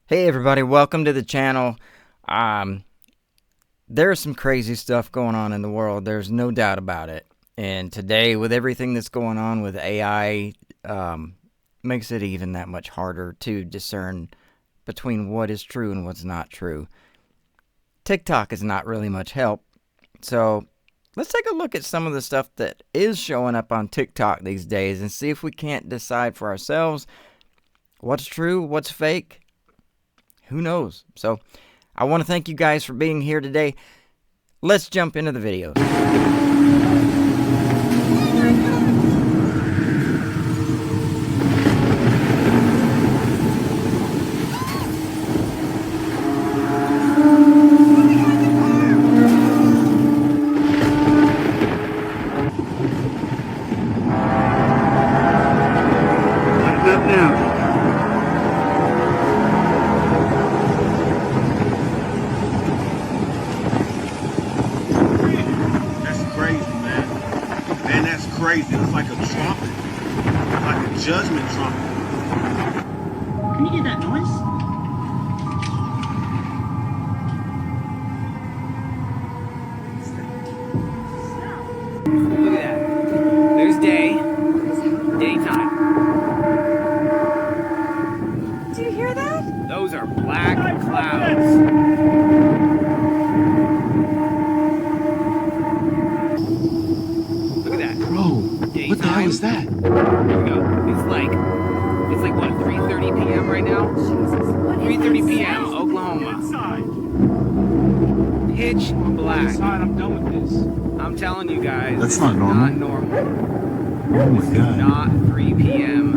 Hey everybody, welcome to the channel. Um, there's some crazy stuff going on in the world. There's no doubt about it. And today, with everything that's going on with AI, makes it even that much harder to discern between what is true and what's not true. TikTok is not really much help. So let's take a look at some of the stuff that is showing up on TikTok these days and see if we can't decide for ourselves what's true, what's fake. Who knows? So I want to thank you guys for being here today. Let's jump into the video. Crazy. It's like a trumpet. It's like a judgment trumpet. Can you hear that noise? Look at that. There's daytime. Do you hear that? Those are black clouds. Look at that. Bro, Daytime. what the hell is that? Here we go. It's like what, 3:30 p.m. right now? 3:30 p.m. Oklahoma. Pitch black. I'm done with this. I'm telling you guys, That's this not is normal. not normal. Oh my This is god. not 3 p.m.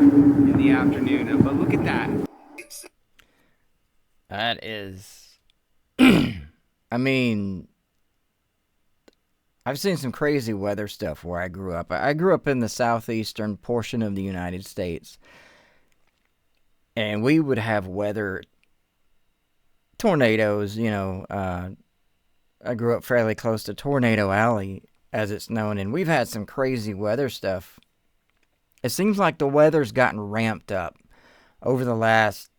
in the afternoon. But look at that. That is, I mean, I've seen some crazy weather stuff where I grew up. I grew up in the southeastern portion of the United States, and we would have weather, tornadoes, I grew up fairly close to Tornado Alley, as it's known, and we've had some crazy weather stuff. It seems like the weather's gotten ramped up over the last,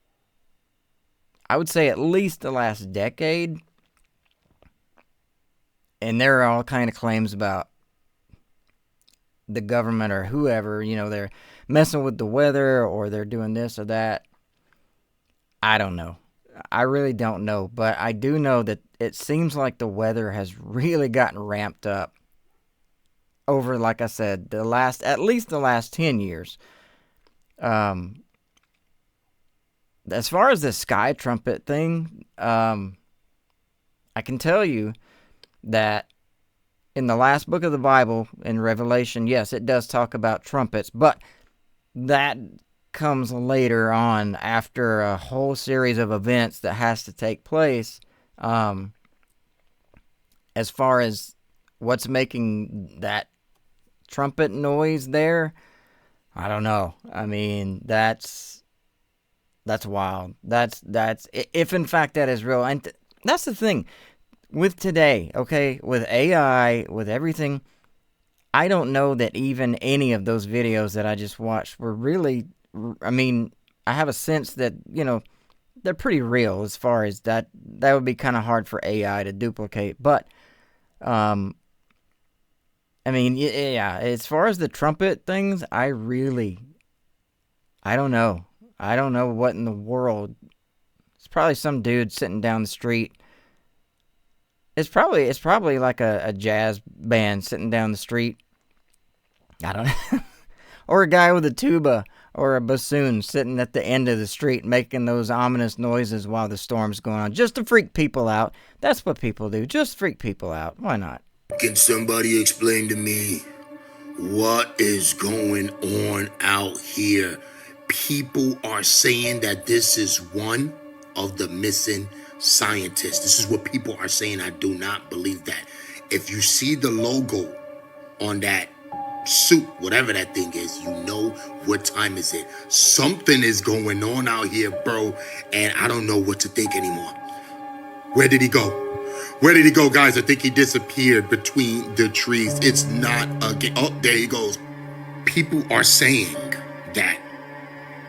I would say at least the last decade. And there are all kind of claims about the government or whoever, they're messing with the weather or they're doing this or that. I don't know. I really don't know. But I do know that it seems like the weather has really gotten ramped up over, like I said, at least the last 10 years. As far as the sky trumpet thing, I can tell you that in the last book of the Bible, in Revelation, yes, it does talk about trumpets, but that comes later on after a whole series of events that has to take place. As far as what's making that trumpet noise there, I don't know. I mean, that's wild. That's if in fact that is real. And that's the thing with today, okay? With AI, with everything, I don't know that even any of those videos that I just watched were really, I mean, I have a sense that, they're pretty real as far as that would be kind of hard for AI to duplicate. But, I mean, yeah, as far as the trumpet things, I don't know. I don't know what in the world. It's probably some dude sitting down the street. It's probably like a jazz band sitting down the street. I don't know. Or a guy with a tuba or a bassoon sitting at the end of the street making those ominous noises while the storm's going on, just to freak people out. That's what people do, just freak people out. Why not? Can somebody explain to me what is going on out here? People are saying that this is one of the missing scientists. This is what people are saying. I do not believe that. If you see the logo on that suit, whatever that thing is, you know what time is it. Something is going on out here, bro, and I don't know what to think anymore. Where did he go? Where did he go, guys? I think he disappeared between the trees. It's not again. Oh, there he goes. People are saying that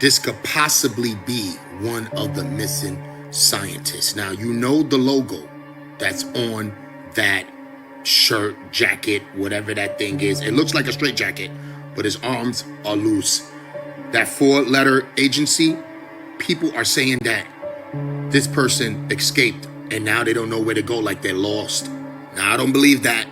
this could possibly be one of the missing scientist. Now, you know the logo that's on that shirt, jacket, whatever that thing is. It looks like a straight jacket, but his arms are loose. That 4-letter agency, people are saying that this person escaped and now they don't know where to go, like they're lost. Now, I don't believe that.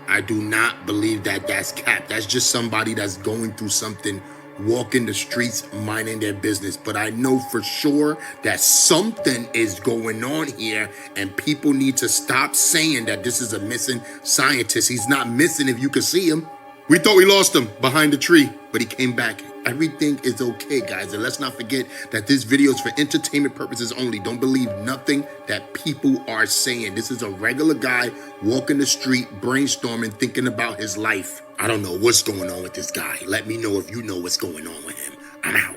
I do not believe that that's cap. That's just somebody that's going through something, walking the streets, minding their business. But I know for sure that something is going on here, and people need to stop saying that this is a missing scientist. He's not missing if you can see him. We thought we lost him behind the tree, but he came back. Everything is okay, guys. And let's not forget that this video is for entertainment purposes only. Don't believe nothing that people are saying. This is a regular guy walking the street, brainstorming, thinking about his life. I don't know what's going on with this guy. Let me know if you know what's going on with him. I'm out.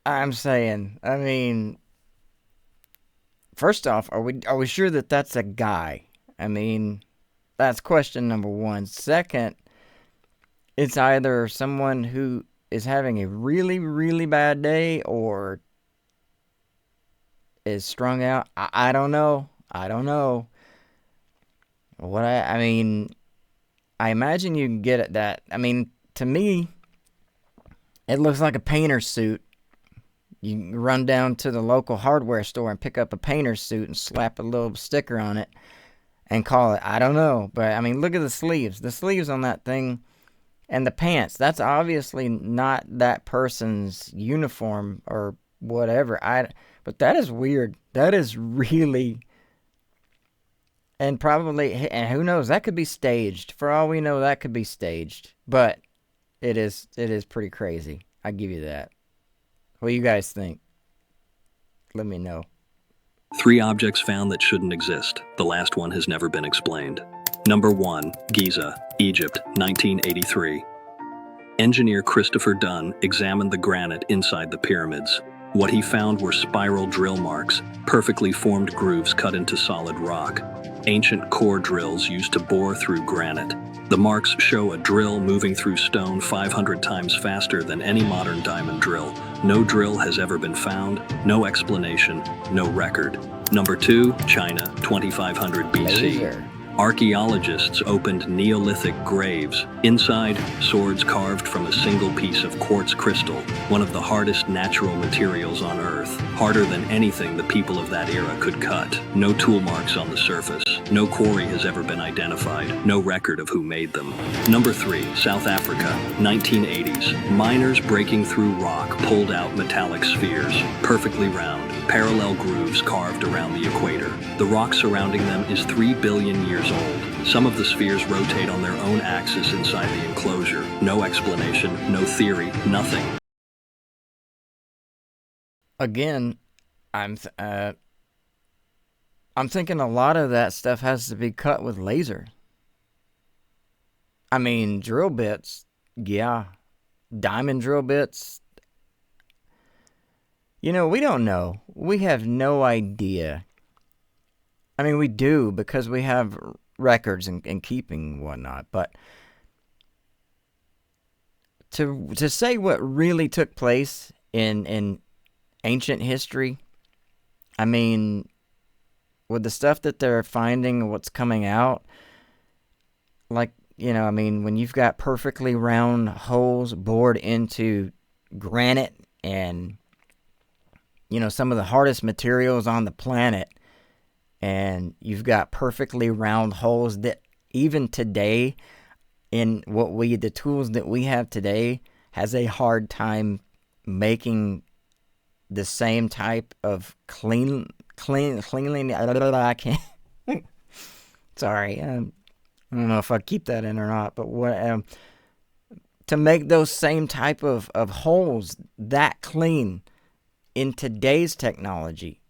I'm saying, I mean, first off, are we sure that that's a guy? I mean, that's question number one. Second, it's either someone who is having a really, really bad day or is strung out. I don't know. I don't know. I mean, I imagine you can get at that. I mean, to me, it looks like a painter's suit. You can run down to the local hardware store and pick up a painter's suit and slap a little sticker on it and call it. I don't know. But, I mean, look at the sleeves. The sleeves on that thing and the pants. That's obviously not that person's uniform or whatever. But that is weird. That is really... And probably, and who knows, that could be staged. For all we know, that could be staged. But it is pretty crazy. I give you that. What do you guys think? Let me know. 3 objects found that shouldn't exist. The last one has never been explained. Number 1, Giza, Egypt, 1983. Engineer Christopher Dunn examined the granite inside the pyramids. What he found were spiral drill marks, perfectly formed grooves cut into solid rock. Ancient core drills used to bore through granite. The marks show a drill moving through stone 500 times faster than any modern diamond drill. No drill has ever been found, no explanation, no record. Number 2, China, 2500 BC. Laser. Archaeologists opened Neolithic graves. Inside, swords carved from a single piece of quartz crystal, one of the hardest natural materials on Earth. Harder than anything the people of that era could cut. No tool marks on the surface. No quarry has ever been identified. No record of who made them. Number 3, South Africa, 1980s. Miners breaking through rock pulled out metallic spheres, perfectly round, parallel grooves carved around the equator. The rock surrounding them is 3 billion years old. Some of the spheres rotate on their own axis inside the enclosure. No explanation, no theory, nothing. Again, I'm thinking a lot of that stuff has to be cut with laser. I mean, drill bits, yeah. Diamond drill bits. You know, we don't know. We have no idea. I mean, we do because we have records and keeping and whatnot. But to say what really took place in ancient history, I mean, with the stuff that they're finding and what's coming out, like, you know, I mean, when you've got perfectly round holes bored into granite and, you know, some of the hardest materials on the planet, and you've got perfectly round holes that even today, in the tools that we have today, has a hard time making the same type of cleanly. I can't. Sorry, I don't know if I keep that in or not, but what to make those same type of holes that clean in today's technology.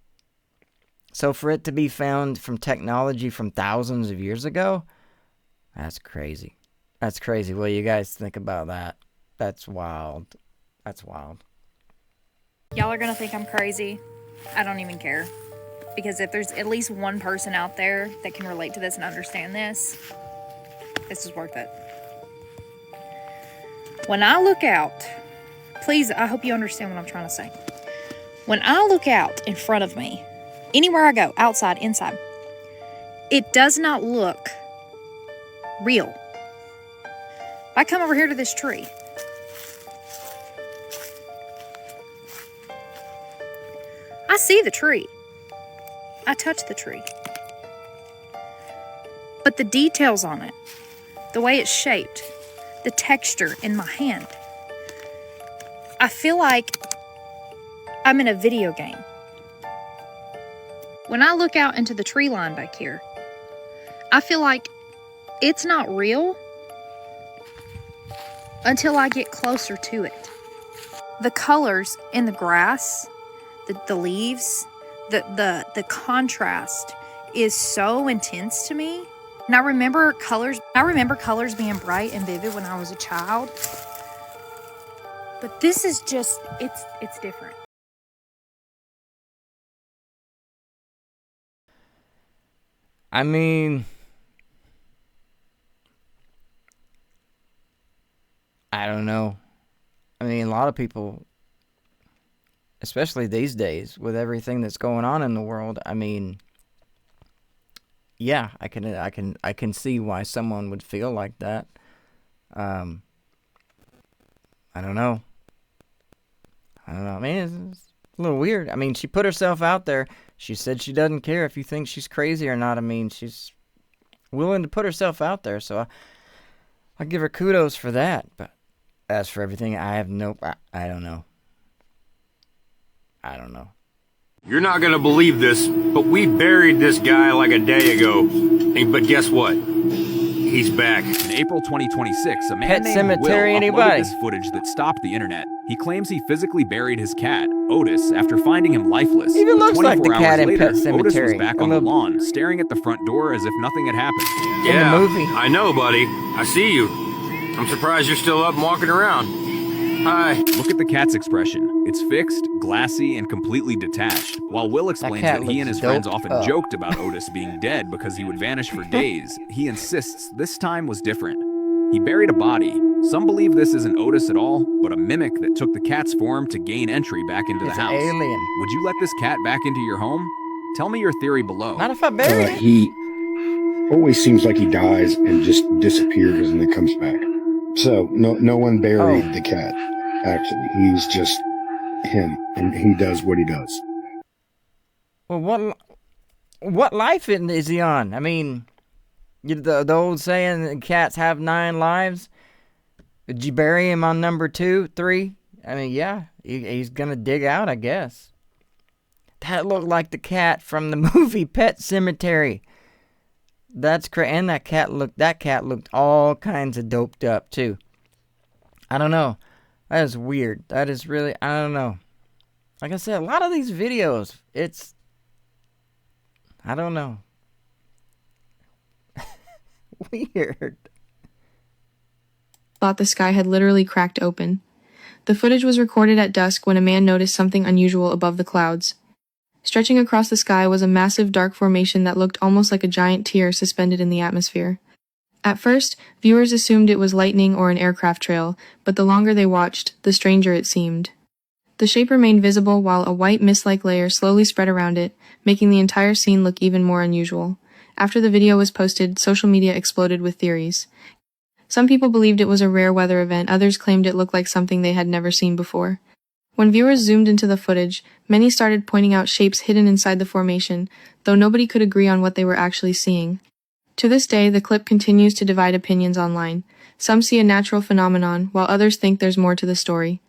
So for it to be found from technology from thousands of years ago, that's crazy. That's crazy. What do you guys think about that? That's wild. That's wild. Y'all are going to think I'm crazy. I don't even care. Because if there's at least one person out there that can relate to this and understand this is worth it. When I look out, please, I hope you understand what I'm trying to say. When I look out in front of me, anywhere I go, outside, inside, it does not look real. If I come over here to this tree, I see the tree. I touch the tree. But the details on it, the way it's shaped, the texture in my hand, I feel like I'm in a video game. When I look out into the tree line back here, I feel like it's not real until I get closer to it. The colors in the grass, the leaves, the contrast is so intense to me. And I remember colors being bright and vivid when I was a child. But this is just, it's different. I mean, I don't know. I mean, a lot of people, especially these days with everything that's going on in the world, I mean, yeah, I can see why someone would feel like that. I don't know. I mean, it's a little weird. I mean, she put herself out there. She said she doesn't care if you think she's crazy or not. I mean, she's willing to put herself out there. So I give her kudos for that. But as for everything, I don't know. I don't know. You're not gonna believe this, but we buried this guy like a day ago. But guess what? He's back. In April 2026, a man Pet named Cemetery, Will anybody? uploaded this footage that stopped the internet. He claims he physically buried his cat, Otis, after finding him lifeless. Even looks like the 24 cat hours in later, Pet Otis Cemetery. was back A on the little- lawn, staring at the front door as if nothing had happened. In the movie. I know, buddy. I see you. I'm surprised you're still up and walking around. Hi. Look at the cat's expression. It's fixed, glassy, and completely detached. While Will explains cat that he and looks his friends doped often up. joked about Otis being dead because he would vanish for days, he insists this time was different. He buried a body. Some believe this isn't Otis at all, but a mimic that took the cat's form to gain entry back into It's the an house. alien. Would you let this cat back into your home? Tell me your theory below. Not if I bury it. He always seems like he dies and just disappears and then comes back. So no one buried the cat. Actually, he's just him, and he does what he does. Well, what life is he on? I mean, the old saying that cats have 9 lives. Did you bury him on number 2, 3? I mean, yeah, he's gonna dig out, I guess. That looked like the cat from the movie Pet Cemetery. That's crazy. And that cat looked all kinds of doped up too. I don't know. That is weird. That is really, I don't know. Like I said, a lot of these videos, I don't know. Weird. Thought the sky had literally cracked open. The footage was recorded at dusk when a man noticed something unusual above the clouds. Stretching across the sky was a massive dark formation that looked almost like a giant tear suspended in the atmosphere. At first, viewers assumed it was lightning or an aircraft trail, but the longer they watched, the stranger it seemed. The shape remained visible while a white mist-like layer slowly spread around it, making the entire scene look even more unusual. After the video was posted, social media exploded with theories. Some people believed it was a rare weather event, others claimed it looked like something they had never seen before. When viewers zoomed into the footage, many started pointing out shapes hidden inside the formation, though nobody could agree on what they were actually seeing. To this day, the clip continues to divide opinions online. Some see a natural phenomenon, while others think there's more to the story.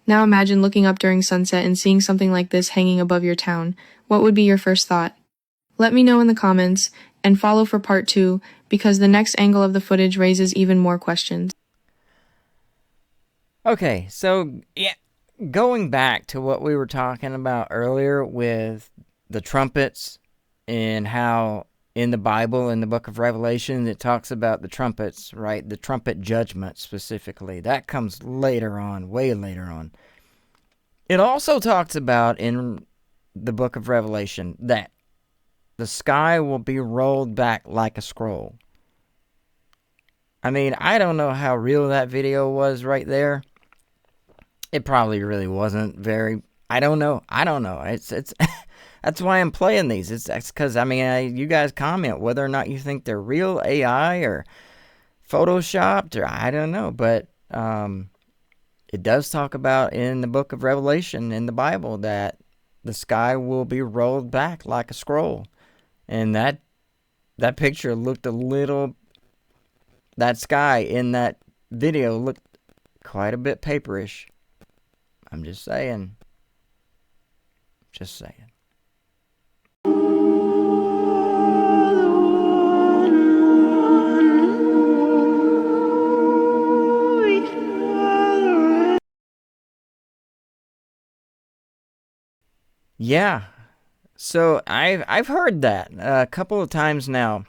Now imagine looking up during sunset and seeing something like this hanging above your town. What would be your first thought? Let me know in the comments, and follow for part 2, because the next angle of the footage raises even more questions. Okay, so yeah, going back to what we were talking about earlier with the trumpets and how in the Bible, in the book of Revelation, it talks about the trumpets, right? The trumpet judgment specifically. That comes later on, way later on. It also talks about in the book of Revelation that the sky will be rolled back like a scroll. I mean, I don't know how real that video was right there. It probably really wasn't very I don't know. I don't know. It's that's why I'm playing these. It's because, I mean, you guys comment whether or not you think they're real AI or photoshopped, or I don't know. But it does talk about in the book of Revelation in the Bible that the sky will be rolled back like a scroll. And that picture looked a little, that sky in that video looked quite a bit paperish. I'm just saying. Just saying. Yeah. So I've heard that a couple of times now.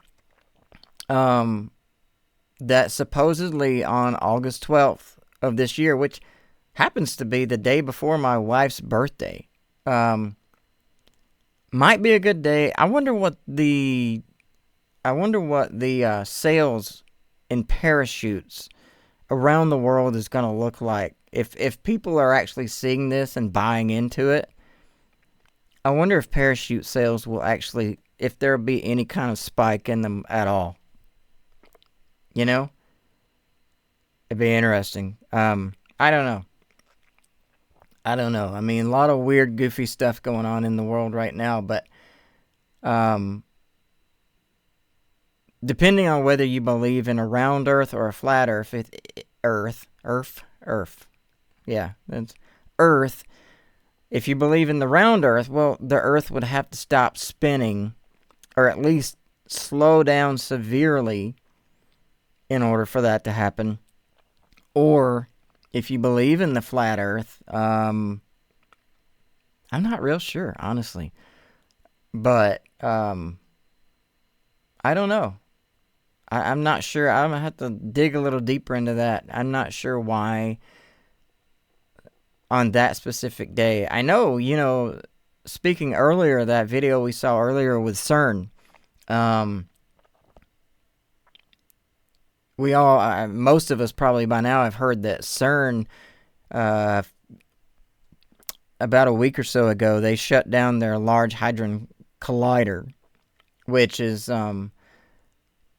That supposedly on August 12th of this year, which happens to be the day before my wife's birthday, might be a good day. I wonder what the sales in parachutes around the world is going to look like. If people are actually seeing this and buying into it, I wonder if parachute sales will actually, if there'll be any kind of spike in them at all. You know? It'd be interesting. I don't know. I mean, a lot of weird, goofy stuff going on in the world right now, but depending on whether you believe in a round earth or a flat earth, earth. Yeah, it's earth. If you believe in the round earth, well, the earth would have to stop spinning, or at least slow down severely in order for that to happen. Or if you believe in the flat earth, I'm not real sure, honestly. But I don't know. I'm not sure. I'm going to have to dig a little deeper into that. I'm not sure why on that specific day. I know, speaking earlier, that video we saw earlier with CERN, we all, most of us probably by now have heard that CERN, about a week or so ago, they shut down their Large Hadron Collider, which is the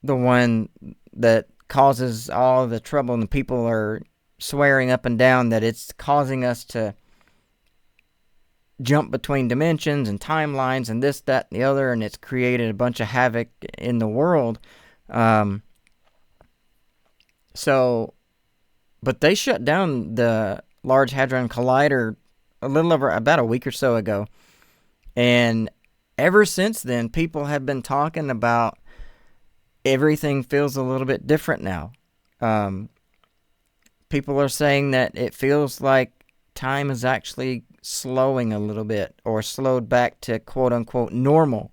one that causes all the trouble, and the people are swearing up and down that it's causing us to jump between dimensions and timelines and this, that, and the other, and it's created a bunch of havoc in the world. But they shut down the Large Hadron Collider a little over about a week or so ago. And ever since then, people have been talking about everything feels a little bit different now. People are saying that it feels like time is actually slowing a little bit, or slowed back to quote-unquote normal,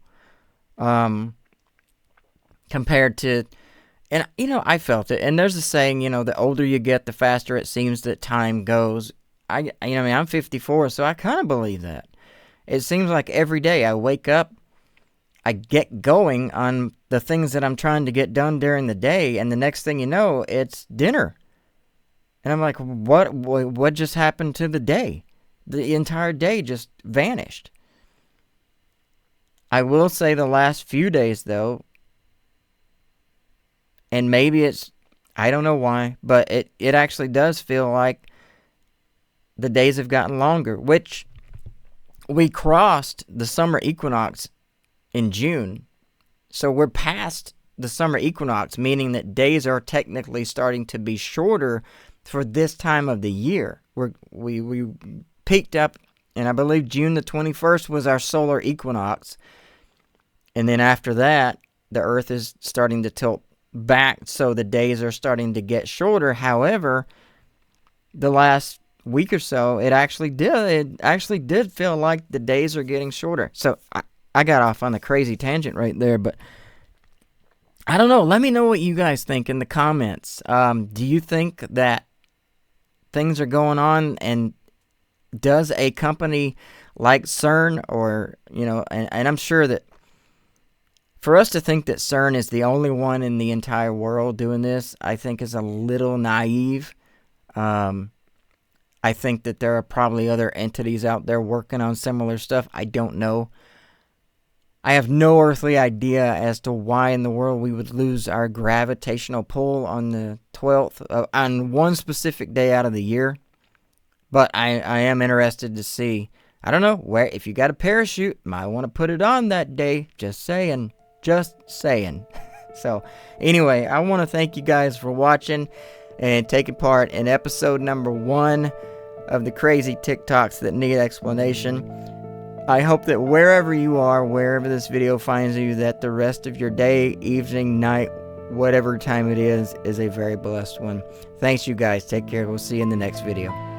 compared to, and I felt it. And there's a saying, the older you get, the faster it seems that time goes. I'm 54, so I kind of believe that. It seems like every day I wake up, I get going on the things that I'm trying to get done during the day, and the next thing you know, it's dinner. And I'm like, what just happened to the day? The entire day just vanished. I will say the last few days, though, and maybe it's, I don't know why, but it actually does feel like the days have gotten longer, which we crossed the summer equinox in June. So we're past the summer equinox, meaning that days are technically starting to be shorter for this time of the year. We peaked up, and I believe June the 21st was our solar equinox. And then after that, the Earth is starting to tilt back, so the days are starting to get shorter. However, the last week or so, it actually did feel like the days are getting shorter. So I got off on a crazy tangent right there, but I don't know. Let me know what you guys think in the comments. Do you think that things are going on, and does a company like CERN, or, and I'm sure that for us to think that CERN is the only one in the entire world doing this, I think is a little naive. I think that there are probably other entities out there working on similar stuff. I don't know. I have no earthly idea as to why in the world we would lose our gravitational pull on the 12th, on one specific day out of the year. But I am interested to see. I don't know, where if you got a parachute, might want to put it on that day. Just saying. Just saying. So, anyway, I want to thank you guys for watching and taking part in episode number 1 of the crazy TikToks that need explanation. I hope that wherever you are, wherever this video finds you, that the rest of your day, evening, night, whatever time it is a very blessed one. Thanks, you guys. Take care. We'll see you in the next video.